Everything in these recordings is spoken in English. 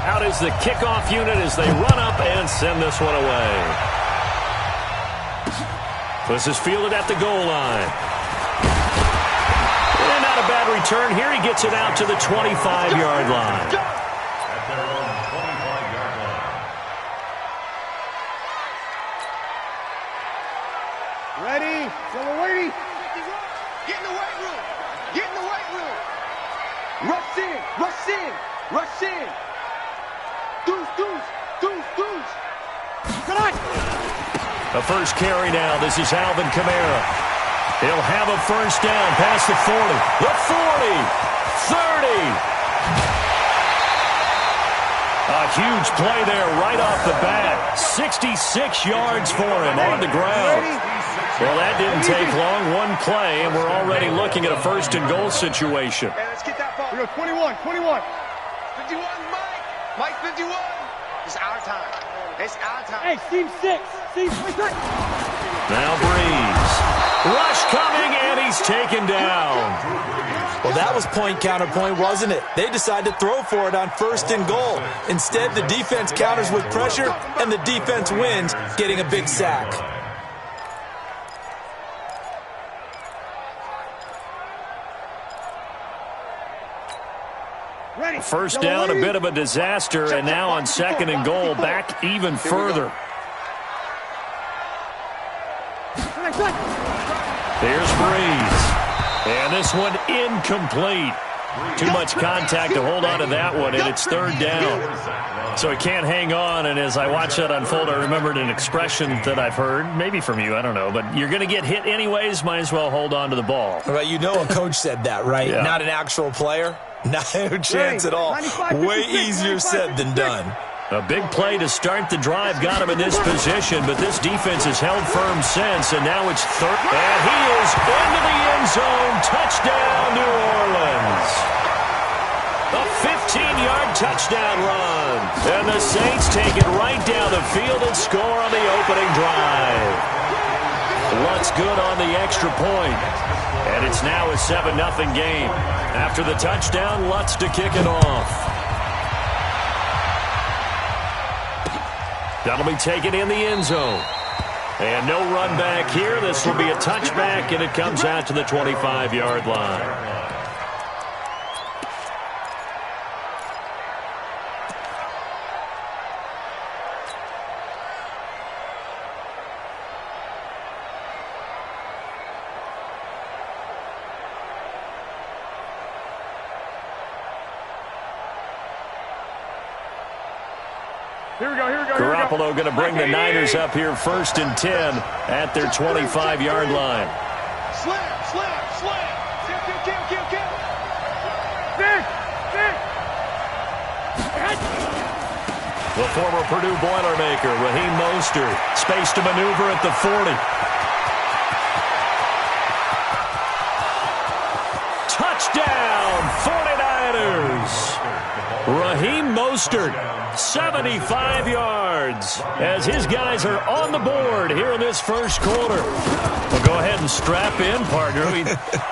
Out is the kickoff unit as they run up and send this one away. This is fielded at the goal line. And not a bad return here. He gets it out to the 25-yard line. Ready? So we're waiting. Get in the weight room. Get in the weight room. Rush in. Rush in. Rush in. Deuce, deuce, deuce, deuce. The first carry now. This is Alvin Kamara. He'll have a first down past the 40. The 40. 30. A huge play there right off the bat. 66 yards for him on the ground. Well, that didn't take long. One play, and we're already looking at a first and goal situation. Hey, let's get that ball. We go 21, 21. 51, Mike. Mike, 51. It's our time. It's our time. Hey, team 6. Team 6. Now Breeze. Rush coming, and he's taken down. Well, that was point counterpoint, wasn't it? They decided to throw for it on first and goal. Instead, the defense counters with pressure, and the defense wins, getting a big sack. First down, a bit of a disaster, and now on second and goal, back even further. Here's Breeze. And this one incomplete. Too much contact to hold on to that one, and it's third down. So he can't hang on, and as I watch that unfold, I remembered an expression that I've heard, maybe from you, I don't know, but you're going to get hit anyways, might as well hold on to the ball. Well, you know a coach said that, right? Yeah. Not an actual player. No chance at all. Way easier said than done. A big play to start the drive got him in this position, but this defense has held firm since, and now it's third. And he is into the end zone. Touchdown, New Orleans. A 15-yard touchdown run. And the Saints take it right down the field and score on the opening drive. Lutz good on the extra point. And it's now a 7-0 game. After the touchdown, Lutz to kick it off. That'll be taken in the end zone. And no run back here. This will be a touchback, and it comes out to the 25-yard line. Here we go. Garoppolo going to bring the Niners up here first and 10 at their 25-yard line. Slam, slam, slam. Kill. The former Purdue Boilermaker, Raheem Mostert, space to maneuver at the 40. Touchdown, 49ers. Raheem Mostert, 75 yards, as his guys are on the board here in this first quarter. Well, go ahead and strap in, partner.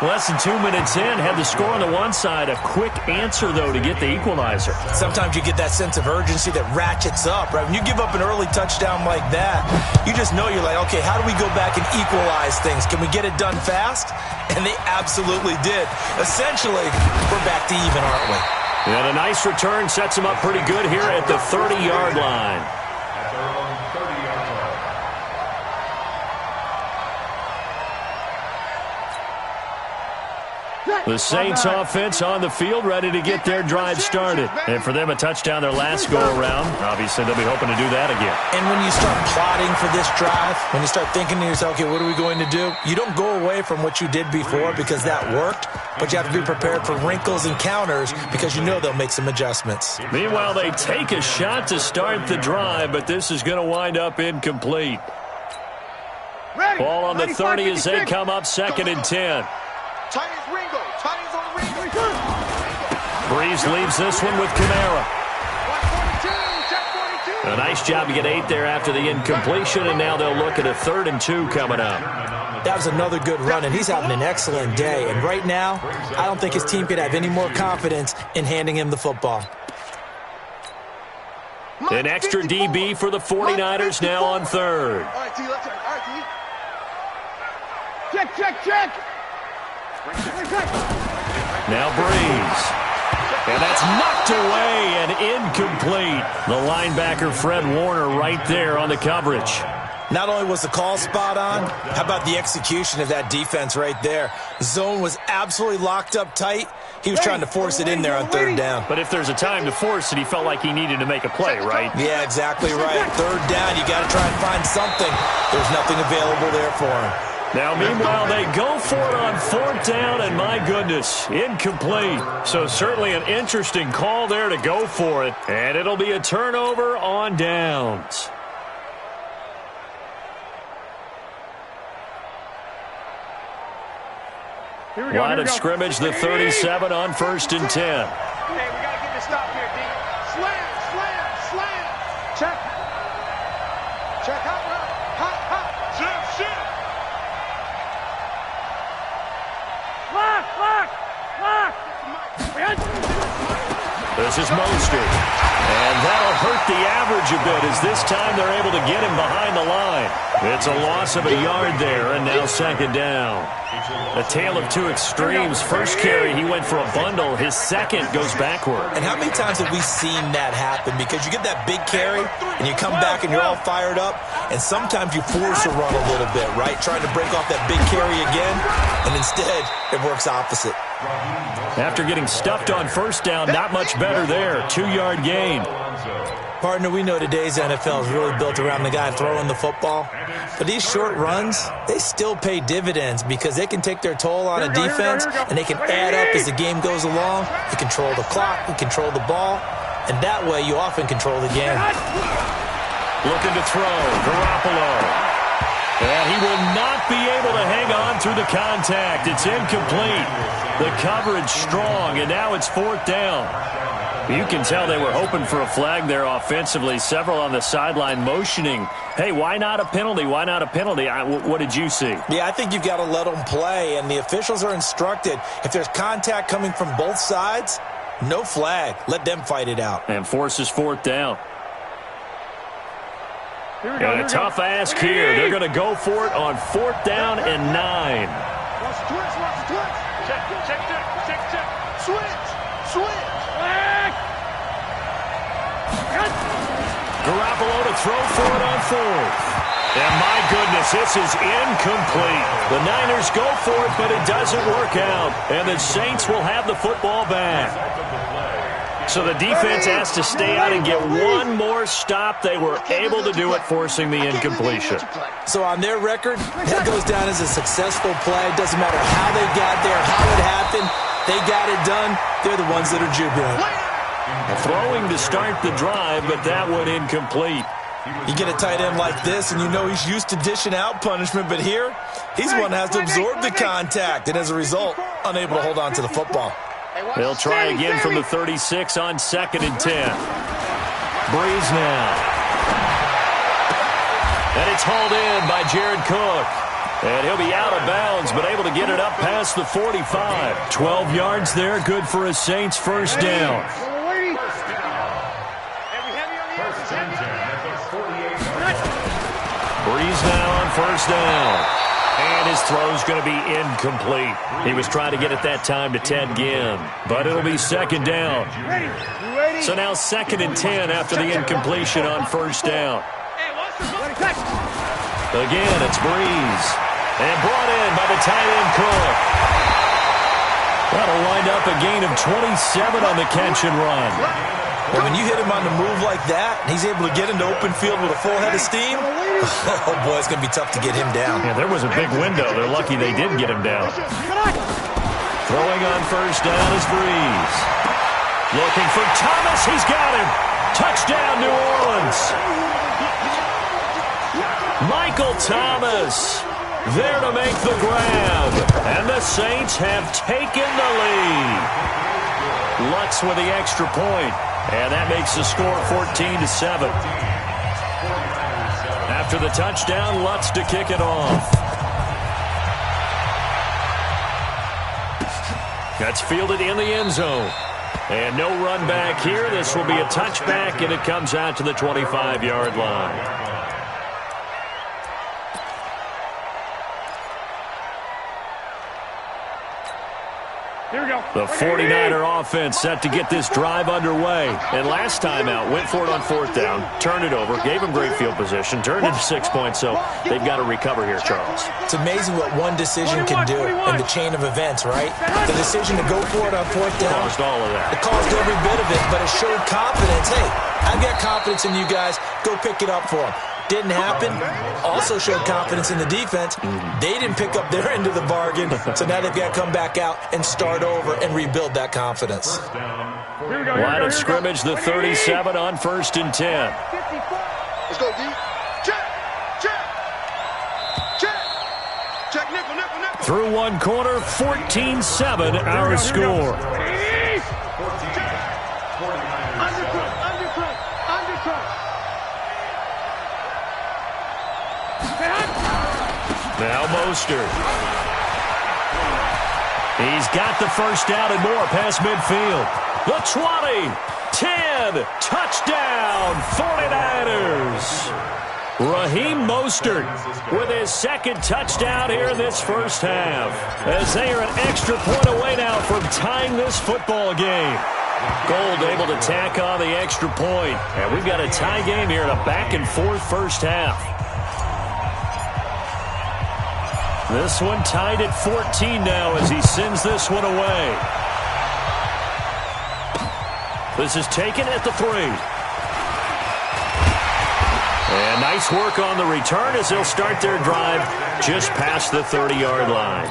Less than 2 minutes in, had the score on the one side. A quick answer, though, to get the equalizer. Sometimes you get that sense of urgency that ratchets up, right? When you give up an early touchdown like that, you just know you're like, okay, how do we go back and equalize things? Can we get it done fast? And they absolutely did. Essentially, we're back to even, aren't we? And a nice return sets him up pretty good here at the 30-yard line. The Saints offense on the field, ready to get their drive started. And for them, a touchdown their last go-around. Obviously, they'll be hoping to do that again. And when you start plotting for this drive, when you start thinking to yourself, okay, what are we going to do? You don't go away from what you did before because that worked, but you have to be prepared for wrinkles and counters because you know they'll make some adjustments. Meanwhile, they take a shot to start the drive, but this is going to wind up incomplete. Ball on the 30 as they come up second and 10. Chinese Ringo. Chinese on Ringo. Breeze leaves this one with Kamara. A nice job to get 8 there after the incompletion, and now they'll look at a 3rd and 2 coming up. That was another good run, and he's having an excellent day. And right now, I don't think his team could have any more confidence in handing him the football. An extra DB for the 49ers now on third. All right, T, let's turn. All right, T. Check. Now Breeze. And that's knocked away and incomplete. The linebacker, Fred Warner, right there on the coverage. Not only was the call spot on, how about the execution of that defense right there? Zone was absolutely locked up tight. He was trying to force it in there on third down. But if there's a time to force it, he felt like he needed to make a play, right? Yeah, exactly right. Third down, you got to try and find something. There's nothing available there for him. Now, meanwhile, they go for it on fourth down, and my goodness, incomplete. So certainly an interesting call there to go for it, and it'll be a turnover on downs. Line of scrimmage, the 37 on 1st and 10. Hey, we got to get this stop here, D. Slam. Check. Hot. Shift. Lock. This is Mostert. And that'll hurt the average a bit as this time they're able to get him behind the line. It's a loss of a yard there, and now second down. A tale of two extremes. First carry, he went for a bundle. His second goes backward. And how many times have we seen that happen? Because you get that big carry, and you come back and you're all fired up, and sometimes you force a run a little bit, right? Trying to break off that big carry again, and instead it works opposite. After getting stuffed on first down, not much better there. 2-yard gain. Partner, we know today's NFL is really built around the guy throwing the football. But these short runs, they still pay dividends because they can take their toll on a defense, and they can add up as the game goes along. You control the clock, you control the ball, and that way you often control the game. Looking to throw, Garoppolo. And he will not be able to hang on through the contact. It's incomplete. The coverage strong, and now it's fourth down. You can tell they were hoping for a flag there offensively. Several on the sideline motioning, hey, why not a penalty? Why not a penalty? What did you see? Yeah, I think you've got to let them play, and the officials are instructed. If there's contact coming from both sides, no flag. Let them fight it out. And forces fourth down. And a tough ask here. They're going to go for it on fourth down and 9. Check. Switch. Garoppolo to throw for it on fourth. And my goodness, this is incomplete. The Niners go for it, but it doesn't work out. And the Saints will have the football back. So the defense has to stay out and get one more stop. They were able to do it, forcing the incompletion. So on their record, that goes down as a successful play. It doesn't matter how they got there, how it happened. They got it done. They're the ones that are jubilant. Throwing to start the drive, but that one incomplete. You get a tight end like this, and you know he's used to dishing out punishment, but here, he's the one that has to absorb the contact, and as a result, unable to hold on to the football. They'll try again from the 36 on 2nd and 10. Breeze now. And it's hauled in by Jared Cook. And he'll be out of bounds, but able to get it up past the 45. 12 yards there, good for a Saints first down. Breeze now on first down. And his throw's going to be incomplete. He was trying to get it that time to Ted Ginn, but it'll be second down. So now 2nd and 10 after the incompletion on first down. Again, it's Breeze. And brought in by the tight end Cook. That'll wind up a gain of 27 on the catch and run. Well, when you hit him on the move like that, and he's able to get into open field with a full head of steam, oh, boy, it's going to be tough to get him down. Yeah, there was a big window. They're lucky they did get him down. Throwing on first down is Breeze. Looking for Thomas. He's got him. Touchdown, New Orleans. Michael Thomas there to make the grab. And the Saints have taken the lead. Lutz with the extra point. And that makes the score 14-7. After the touchdown, Lutz to kick it off. That's fielded in the end zone. And no run back here. This will be a touchback, and it comes out to the 25-yard line. Here we go. The 49er offense set to get this drive underway. And last time out, went for it on fourth down, turned it over, gave them great field position, turned it 6 points, so they've got to recover here, Charles. It's amazing what one decision can do in the chain of events, right? The decision to go for it on fourth down. Caused all of that. It caused every bit of it, but it showed confidence. Hey, I've got confidence in you guys. Go pick it up for them. Didn't happen. Also showed confidence in the defense. They didn't pick up their end of the bargain, so now they've got to come back out and start over and rebuild that confidence. Line of scrimmage, the 37 on 1st and 10. Let's go, D. Check. Nickel. Through one quarter, 14-7, our score. Now Mostert. He's got the first down and more past midfield. The 20, 10, touchdown, 49ers. Raheem Mostert with his second touchdown here in this first half, as they are an extra point away now from tying this football game. Gold able to tack on the extra point, and we've got a tie game here in a back-and-forth first half. This one tied at 14 now as he sends this one away. This is taken at the 3. And nice work on the return as they'll start their drive just past the 30-yard line.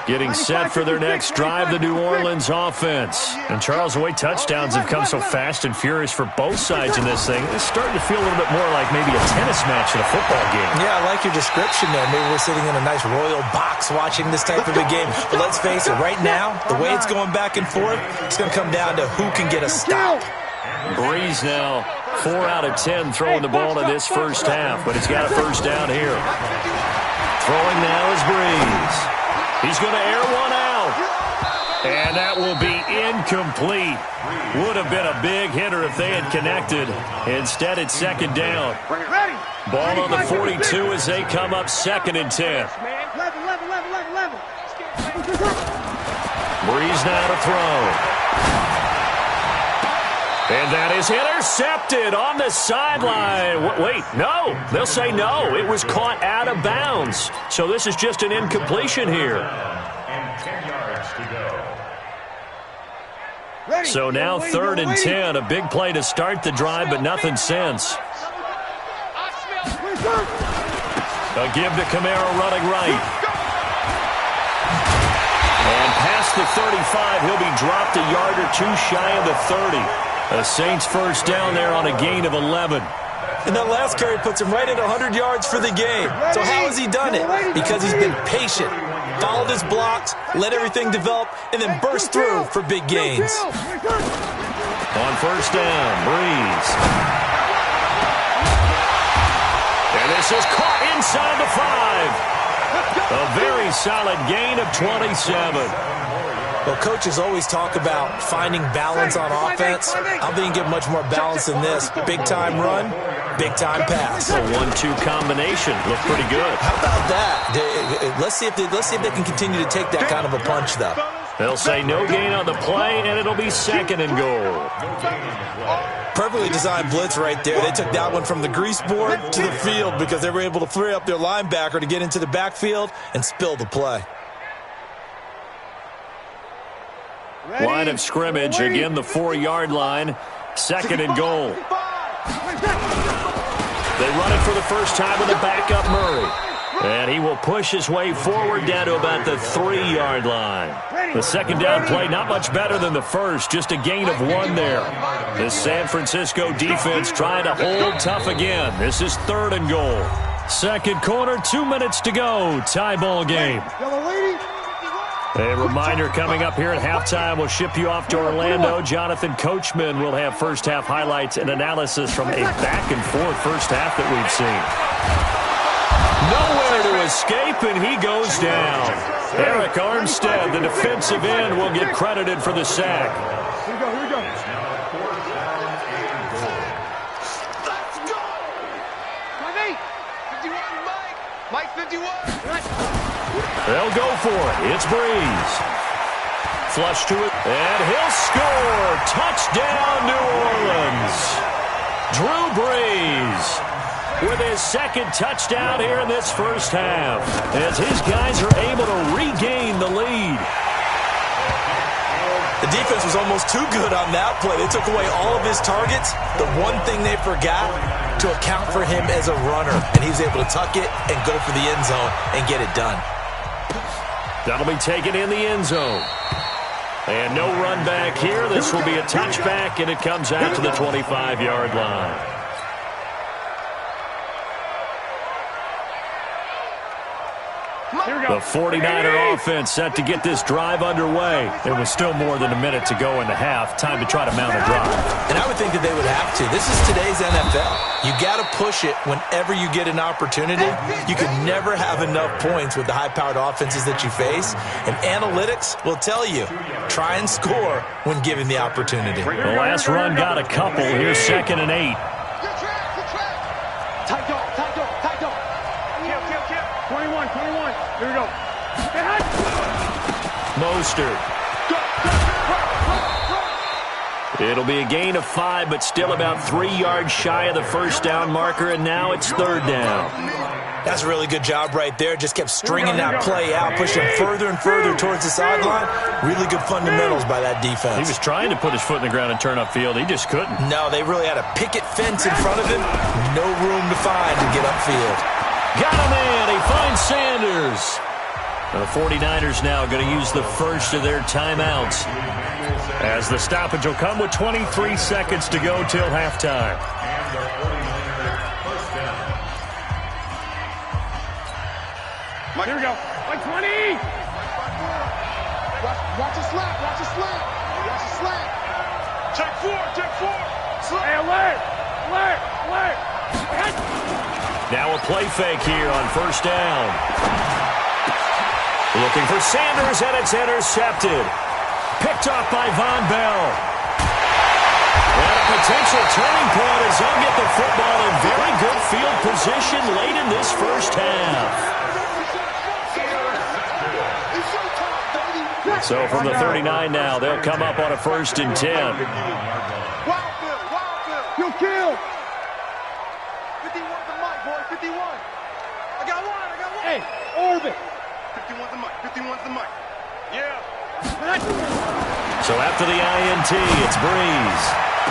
Getting set for their next drive, the New Orleans offense. And Charles, the way touchdowns have come so fast and furious for both sides in this thing, it's starting to feel a little bit more like maybe a tennis match in a football game. Yeah, I like your description there. Maybe we're sitting in a nice royal box watching this type of a game. But let's face it, right now, the way it's going back and forth, it's going to come down to who can get a stop. Breeze now, 4 out of 10 throwing the ball in this first half, but he's got a first down here. Throwing now is Breeze. He's going to air one out. And that will be incomplete. Would have been a big hitter if they had connected. Instead, it's second down. Ball on the 42 as they come up 2nd and 10. Breeze now to throw. And that is intercepted on the sideline. Wait, no. They'll say no. It was caught out of bounds. So this is just an incompletion here. So now 3rd and 10. A big play to start the drive, but nothing since. A give to Kamara running right. And past the 35, he'll be dropped a yard or two shy of the 30. A Saints first down there on a gain of 11. And that last carry puts him right at 100 yards for the game. So how has he done it? Because he's been patient, followed his blocks, let everything develop, and then burst through for big gains. On first down, Breeze. And this is caught inside the 5. A very solid gain of 27. Well, coaches always talk about finding balance on offense. I don't think you get much more balance than this. Big-time run, big-time pass. A 1-2 combination. Looked pretty good. How about that? Let's see if they can continue to take that kind of a punch, though. They'll say no gain on the play, and it'll be 2nd and goal. Perfectly designed blitz right there. They took that one from the grease board to the field because they were able to free up their linebacker to get into the backfield and spill the play. Line of scrimmage, again the 4-yard line, 2nd and goal. They run it for the first time with a backup Murray. And he will push his way forward down to about the 3-yard line. The second down play not much better than the first, just a gain of 1 there. The San Francisco defense trying to hold tough again. This is 3rd and goal. Second quarter, 2 minutes to go. Tie ball game. A reminder coming up here at halftime, we'll ship you off to Orlando. Jonathan Coachman will have first half highlights and analysis from a back-and-forth first half that we've seen. Nowhere to escape, and he goes down. Eric Armstead, the defensive end, will get credited for the sack. Here we go, here we go. Let's go! 51, Mike. Mike 51. They'll go for it. It's Breeze. Flush to it, and he'll score. Touchdown, New Orleans. Drew Brees with his second touchdown here in this first half, as his guys are able to regain the lead. The defense was almost too good on that play. They took away all of his targets. The one thing they forgot, to account for him as a runner, and he was able to tuck it and go for the end zone and get it done. That'll be taken in the end zone. And no run back here. This will be a touchback, and it comes out to the 25-yard line. The 49er offense set to get this drive underway. There was still more than a minute to go in the half. Time to try to mount a drive. And I would think that they would have to. This is today's NFL. You got to push it whenever you get an opportunity. You can never have enough points with the high-powered offenses that you face. And analytics will tell you, try and score when given the opportunity. The last run got a couple. Here's 2nd and 8. Tight dog, tight dog, tight dog. Kill. 21. Here we go. Mostert. It'll be a gain of 5, but still about 3 yards shy of the first down marker, and now it's 3rd down. That's a really good job right there. Just kept stringing that play out, pushing further and further towards the sideline. Really good fundamentals by that defense. He was trying to put his foot in the ground and turn upfield. He just couldn't. No, they really had a picket fence in front of him. No room to find to get upfield. Got a man. He finds Sanders. The 49ers now going to use the first of their timeouts, as the stoppage will come with 23 seconds to go till halftime. Here we go. Like 20. Watch a slap. Check four. Hey, alert. Now a play fake here on 1st down. Looking for Sanders, and it's intercepted. Picked off by Von Bell. And a potential turning point as they'll get the football in very good field position late in this first half. So from the 39 now, they'll come up on a 1st and 10. Wild Bill. Kill. 51's the mic, boy. 51. I got one. Hey, orbit. 51's the mic. Yeah. So after the INT, it's Breeze.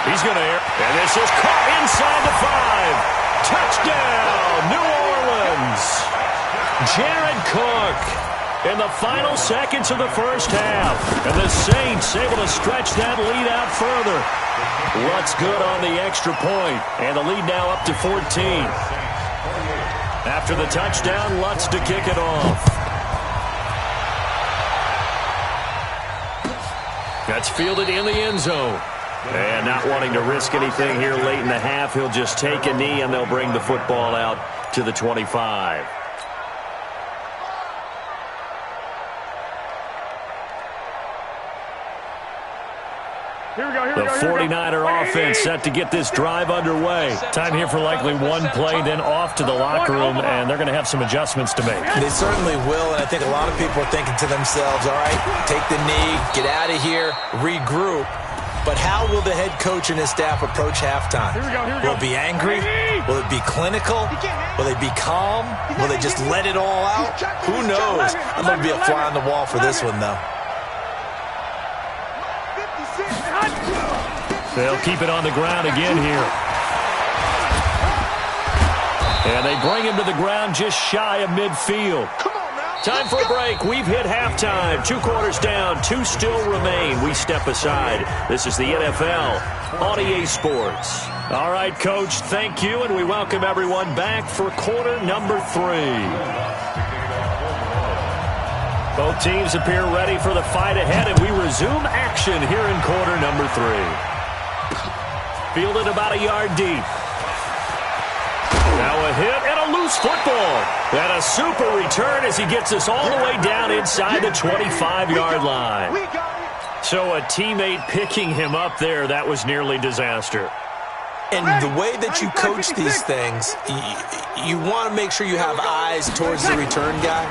He's going to air. And this is caught inside the 5. Touchdown, New Orleans. Jared Cook in the final seconds of the first half. And the Saints able to stretch that lead out further. Lutz good on the extra point. And the lead now up to 14. After the touchdown, Lutz to kick it off. That's fielded in the end zone. And not wanting to risk anything here late in the half, he'll just take a knee, and they'll bring the football out to the 25. Here we go. The 49er offense set to get this drive underway. Time here for likely one play, then off to the locker room, and they're going to have some adjustments to make. They certainly will, and I think a lot of people are thinking to themselves, all right, take the knee, get out of here, regroup. But how will the head coach and his staff approach halftime? Will it be angry? Will it be clinical? Will they be calm? Will they just let it all out? Who knows? I'm going to be a fly on the wall for this one, though. They'll keep it on the ground again here. And they bring him to the ground just shy of midfield. Time for a break. We've hit halftime. 2 quarters down. 2 still remain. We step aside. This is the NFL on EA Sports. All right, Coach, thank you, and we welcome everyone back for quarter number 3. Both teams appear ready for the fight ahead, and we resume action here in quarter number 3. Fielded about a yard deep. Now a hit and a loose football. And a super return as he gets us all the way down inside the 25-yard line. So a teammate picking him up there, that was nearly disaster. And the way that you coach these things, you want to make sure you have eyes towards the return guy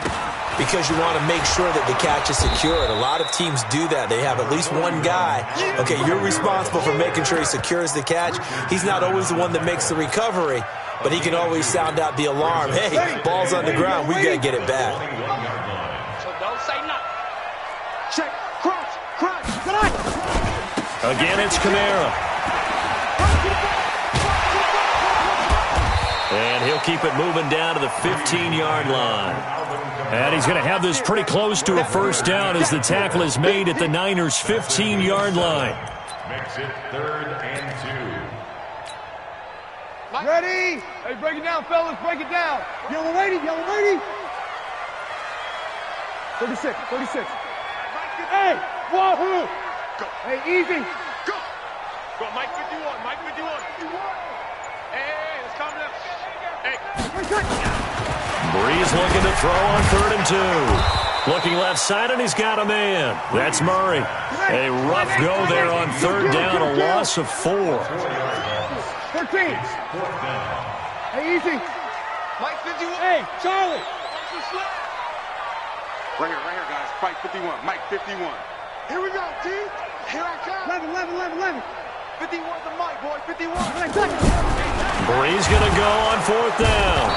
because you want to make sure that the catch is secured. A lot of teams do that. They have at least one guy. Okay, you're responsible for making sure he secures the catch. He's not always the one that makes the recovery, but he can always sound out the alarm. Hey, ball's on the ground. We got to get it back. So don't say nothing. Check. Cross. Again, it's Kamara. And he'll keep it moving down to the 15-yard line. And he's going to have this pretty close to a first down as the tackle is made at the Niners' 15-yard line. Makes it 3rd and 2. Ready? Hey, break it down, fellas. Break it down. Yellow lady. 36. Hey, wahoo! Go. Hey, easy. Go, Mike 51. Hey, it's coming up. Hey. Breeze looking to throw on 3rd and 2. Looking left side, and he's got a man. That's Murray. A rough go there on 3rd down, a loss of 4. 13. Hey, easy. Mike 51. Hey, Charlie. Right here, guys. Mike 51. Mike 51. Here we go, T. Here I come. 11. 51 to Mike, boy. 51. Breeze going to go on 4th down.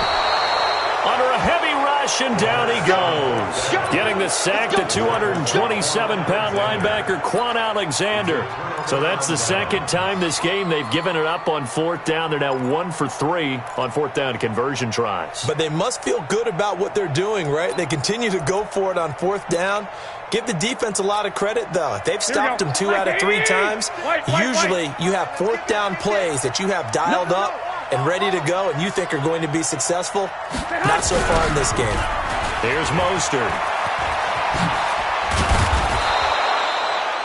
Under a heavy rush, and down he goes. Getting the sack, the 227-pound linebacker, Quan Alexander. So that's the second time this game they've given it up on 4th down. They're now 1 for 3 on 4th down conversion tries. But they must feel good about what they're doing, right? They continue to go for it on 4th down. Give the defense a lot of credit, though. They've stopped them 2 out of 3 times. Usually you have 4th down plays that you have dialed up and ready to go and you think are going to be successful. Not so far in this game. Here's Mostert.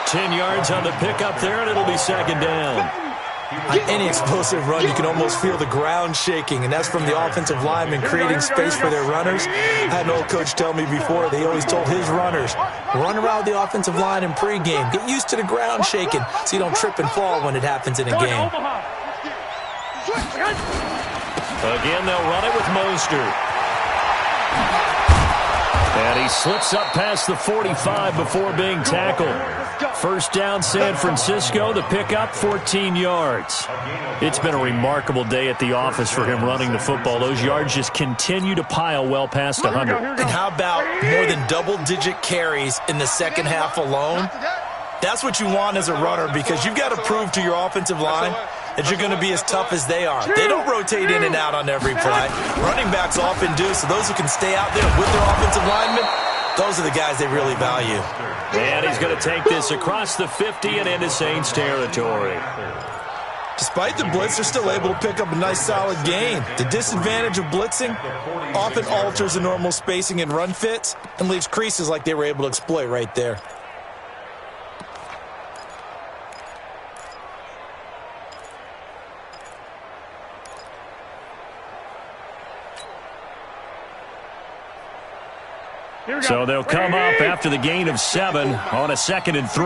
10 yards on the pickup there, and it'll be 2nd down. On any explosive run, you can almost feel the ground shaking, and that's from the offensive linemen creating space for their runners. I had an old coach tell me before, they always told his runners, run around the offensive line in pregame. Get used to the ground shaking so you don't trip and fall when it happens in a game. Again, they'll run it with Mostert. And he slips up past the 45 before being tackled. First down, San Francisco. The pickup, 14 yards. It's been a remarkable day at the office for him running the football. Those yards just continue to pile well past 100. And how about more than double-digit carries in the second half alone? That's what you want as a runner because you've got to prove to your offensive line that you're going to be as tough as they are. They don't rotate in and out on every play. Running backs often do, so those who can stay out there with their offensive linemen, those are the guys they really value. And he's going to take this across the 50 and into Saints territory. Despite the blitz, they're still able to pick up a nice solid gain. The disadvantage of blitzing often alters the normal spacing and run fits and leaves creases like they were able to exploit right there. So they'll come up after the gain of 7 on a 2nd and 3.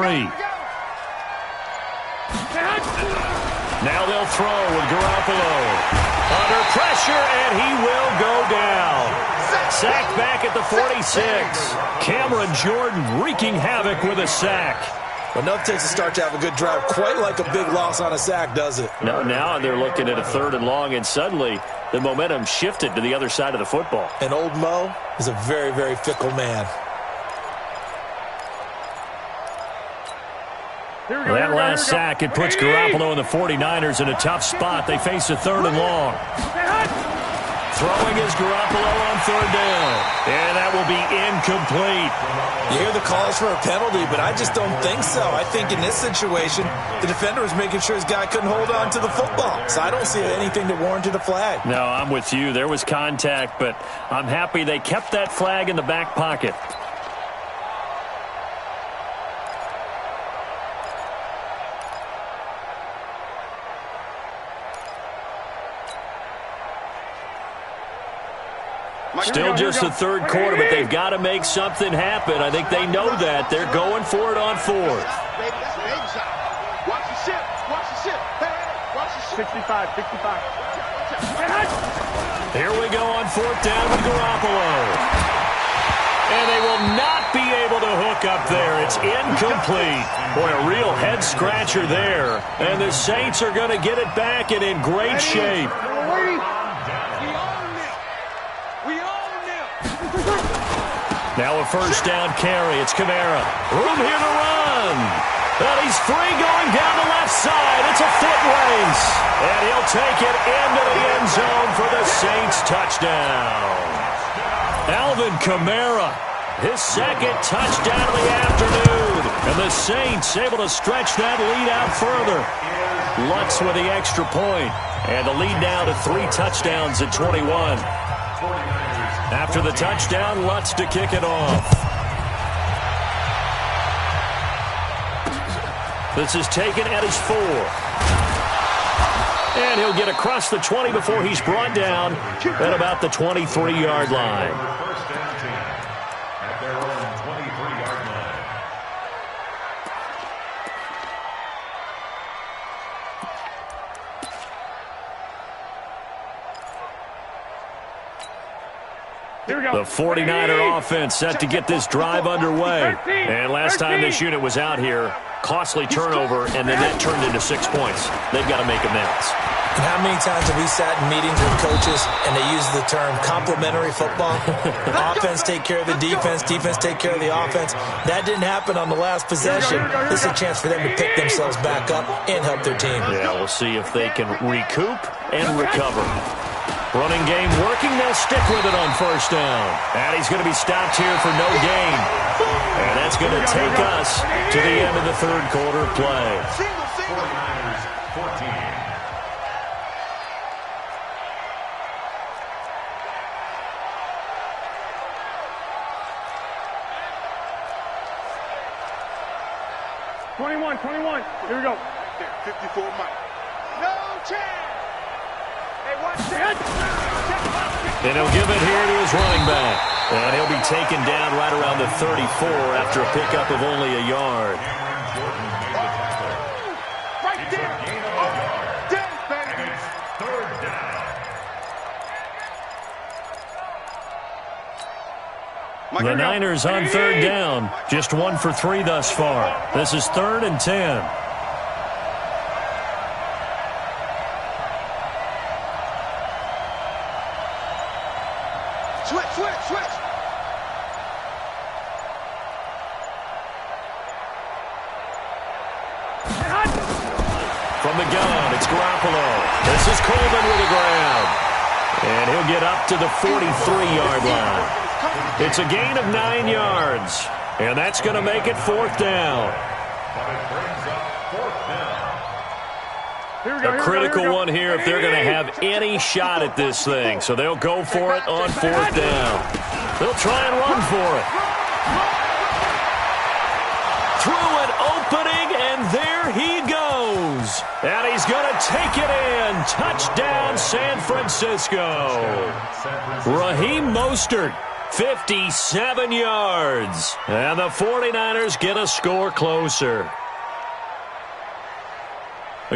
Now they'll throw with Garoppolo. Under pressure, and he will go down. Sacked back at the 46. Cameron Jordan wreaking havoc with a sack. Well, enough takes a start to have a good drive. Quite like a big loss on a sack, does it? No, now they're looking at a 3rd and long, and suddenly the momentum shifted to the other side of the football. And old Mo is a very, very fickle man. That last sack, it puts Garoppolo and the 49ers in a tough spot. They face a 3rd and long. Throwing is Garoppolo on 3rd down. And that will be incomplete. You hear the calls for a penalty, but I just don't think so. I think in this situation, the defender was making sure his guy couldn't hold on to the football. So I don't see anything that warranted a flag. No, I'm with you. There was contact, but I'm happy they kept that flag in the back pocket. Still just the third quarter, but they've got to make something happen. I think they know that. They're going for it on fourth. Baby, that's a baby shot. Watch the ship. Watch the ship. Hey, watch the ship. 65, 65. Here we go on fourth down with Garoppolo. And they will not be able to hook up there. It's incomplete. Boy, a real head-scratcher there. And the Saints are going to get it back and in great shape. Now a first down carry. It's Kamara. Room here to run. And he's free going down the left side. It's a foot race. And he'll take it into the end zone for the Saints touchdown. Alvin Kamara, his second touchdown of the afternoon. And the Saints able to stretch that lead out further. Lutz with the extra point. And the lead now to 3 touchdowns at 21. After the touchdown, Lutz to kick it off. This is taken at his 4. And he'll get across the 20 before he's brought down at about the 23-yard line. First and 10 at their own 23-yard line. Here we go. The 49er offense set to get this drive underway. And last time this unit was out here, costly turnover, and then that turned into 6 points. They've got to make amends. And how many times have we sat in meetings with coaches and they use the term complementary football? Offense take care of the defense, defense take care of the offense. That didn't happen on the last possession. This is a chance for them to pick themselves back up and help their team. Yeah, we'll see if they can recoup and recover. Running game working, they'll stick with it on first down. And he's going to be stopped here for no gain. And that's going to take us to the end of the third quarter play. 49ers 14. Here we go. 54 Mike. No chance. Hey, watch that. And he'll give it here to his running back. And he'll be taken down right around the 34 after a pickup of only a yard. Right there. Dead, baby. Third down. The Niners on third down. Just 1 for 3 thus far. This is 3rd and 10. Switch. From the gun, it's Garoppolo. This is Coleman with the grab. And he'll get up to the 43-yard line. It's a gain of 9 yards. And that's going to make it 4th down. But it brings up 4th down. A critical one here if they're going to have any shot at this thing. So they'll go for it on 4th down. They'll try and run for it. Through an opening, and there he goes. And he's going to take it in. Touchdown, San Francisco. Raheem Mostert, 57 yards. And the 49ers get a score closer.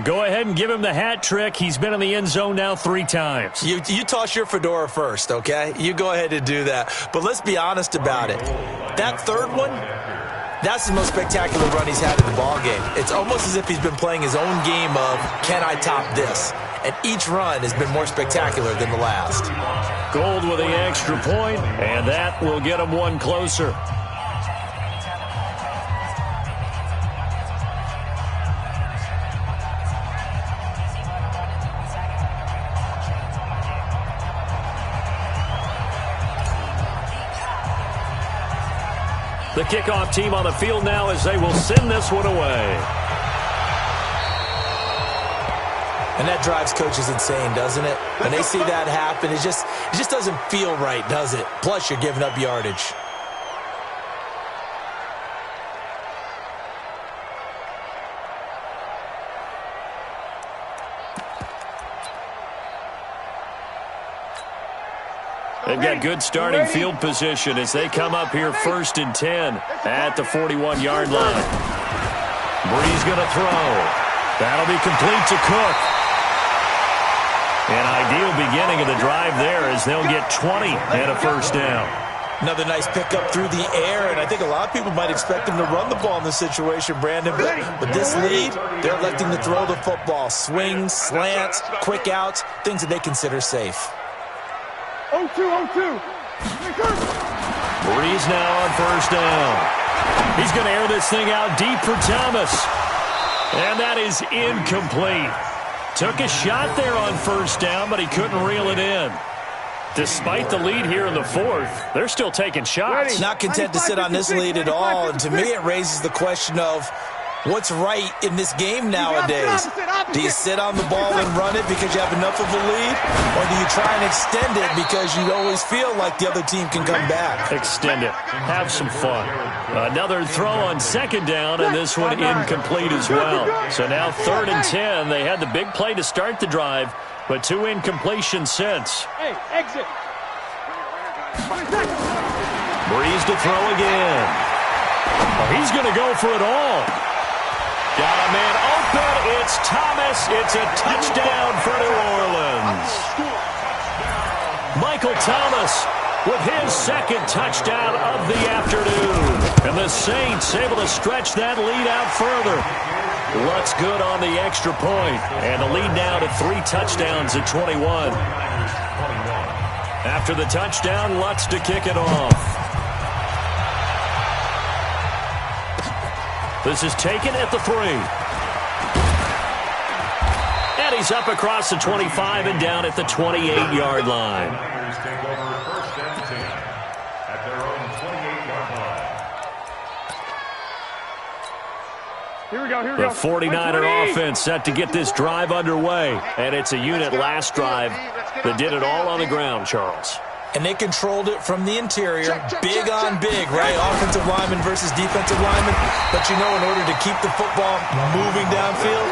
Go ahead and give him the hat trick. He's been in the end zone now 3 times. You toss your fedora first, okay? You go ahead and do that. But let's be honest about it. That third one, that's the most spectacular run he's had in the ballgame. It's almost as if he's been playing his own game of, can I top this? And each run has been more spectacular than the last. Gold with the extra point, and that will get him 1 closer. The kickoff team on the field now as they will send this one away. And that drives coaches insane, doesn't it? When they see that happen, it just doesn't feel right, does it? Plus, you're giving up yardage. They've got good starting field position as they come up here 1st and 10 at the 41-yard line. Brees going to throw. That'll be complete to Cook. An ideal beginning of the drive there as they'll get 20 and a first down. Another nice pickup through the air, and I think a lot of people might expect them to run the ball in this situation, Brandon. But this lead, they're electing to throw the football. Swings, slants, quick outs, things that they consider safe. 0-2, 0-2. Brees now on first down. He's going to air this thing out deep for Thomas. And that is incomplete. Took a shot there on first down, but he couldn't reel it in. Despite the lead here in the 4th, they're still taking shots. Not content to sit on this lead at all, and to me it raises the question of what's right in this game nowadays. Do you sit on the ball and run it because you have enough of a lead, or do you try and extend it because you always feel like the other team can come back? Extend it. Have some fun. Another throw on 2nd down, and this one incomplete as well. So now 3rd and 10. They had the big play to start the drive, but 2 incompletions since. Hey, exit. Brees to throw again. Oh, he's going to go for it all. Got a man open. It's Thomas. It's a touchdown for New Orleans. Michael Thomas with his 2nd touchdown of the afternoon. And the Saints able to stretch that lead out further. Lutz good on the extra point. And the lead now to 3 touchdowns at 21. After the touchdown, Lutz to kick it off. This is taken at the 3. And he's up across the 25 and down at the 28-yard line. Take over 1st and 10 at their own 28-yard line. Here we go, here we go. The 49er offense set to get this drive underway. And it's a unit last drive that did it all on the ground, Charles. And they controlled it from the interior, big on big, right? Offensive lineman versus defensive lineman. But you know, in order to keep the football moving downfield,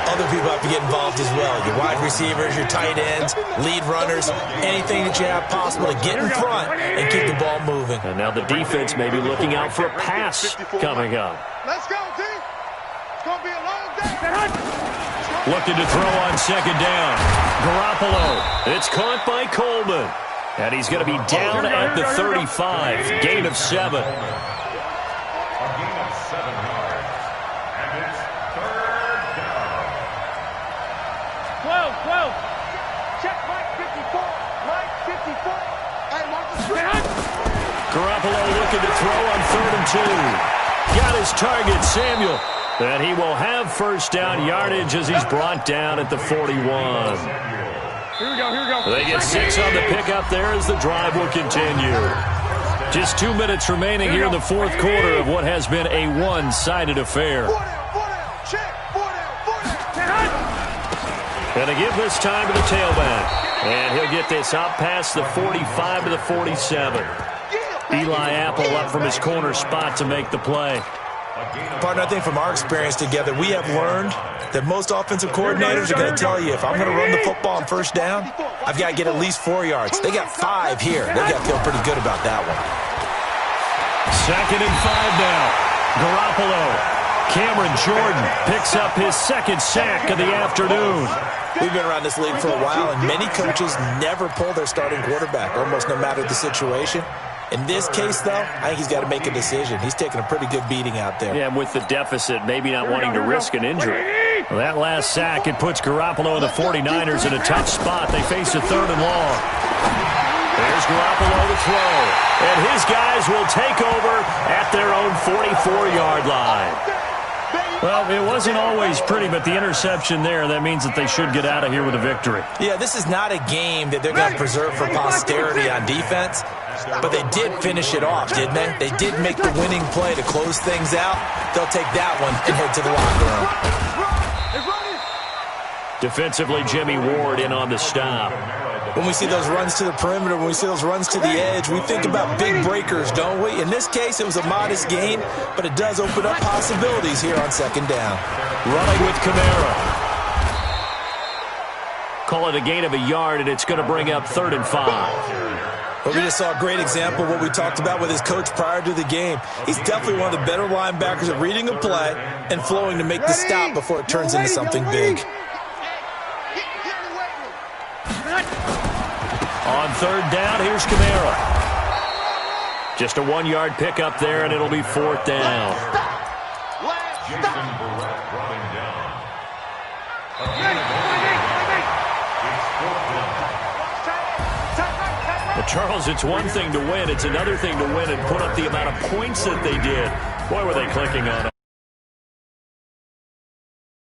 other people have to get involved as well. Your wide receivers, your tight ends, lead runners, anything that you have possible to get in front and keep the ball moving. And now the defense may be looking out for a pass coming up. Let's go, team. It's going to be a long day. Looking to throw on 2nd down. Garoppolo. It's caught by Coleman. And he's going to be down at the 35. Gain of 7. A gain of 7 yards. And it's 3rd down. 12, 12. Check Mike 54. Mike 54. Hey, Marcus. Garoppolo looking to throw on 3rd and 2. Got his target, Samuel. And he will have first down yardage as he's brought down at the 41. Here we go, here we go. They get 6 on the pickup there as the drive will continue. Just 2 minutes remaining here in the 4th quarter of what has been a one-sided affair. And to give this time to the tailback. And he'll get this out past the 45 to the 47. Eli Apple up from his corner spot to make the play. Partner, I think from our experience together, we have learned that most offensive coordinators are going to tell you, if I'm going to run the football on first down, I've got to get at least 4 yards. They got 5 here. They got to feel pretty good about that one. 2nd and 5 now. Garoppolo. Cameron Jordan picks up his 2nd sack of the afternoon. We've been around this league for a while, and many coaches never pull their starting quarterback, almost no matter the situation. In this case, though, I think he's got to make a decision. He's taking a pretty good beating out there. Yeah, and with the deficit, maybe not wanting to risk an injury. Well, that last sack, it puts Garoppolo and the 49ers in a tough spot. They face a 3rd and long. There's Garoppolo to throw. And his guys will take over at their own 44-yard line. Well, it wasn't always pretty, but the interception there, that means that they should get out of here with a victory. Yeah, this is not a game that they're going to preserve for posterity on defense, but they did finish it off, didn't they? They did make the winning play to close things out. They'll take that one and head to the locker room. Defensively, Jimmy Ward in on the stop. When we see those runs to the perimeter, when we see those runs to the edge, we think about big breakers, don't we? In this case, it was a modest gain, but it does open up possibilities here on 2nd down. Running with Kamara. Call it a gain of a yard, and it's going to bring up 3rd and 5. But we just saw a great example of what we talked about with his coach prior to the game. He's definitely one of the better linebackers at reading a play and flowing to make the stop before it turns into something big. On third down, here's Kamara. Just a 1-yard pickup there, and it'll be fourth down. Jason Barrett brought him down. Well, Charles, it's one thing to win. It's another thing to win and put up the amount of points that they did. Boy, were they clicking on it.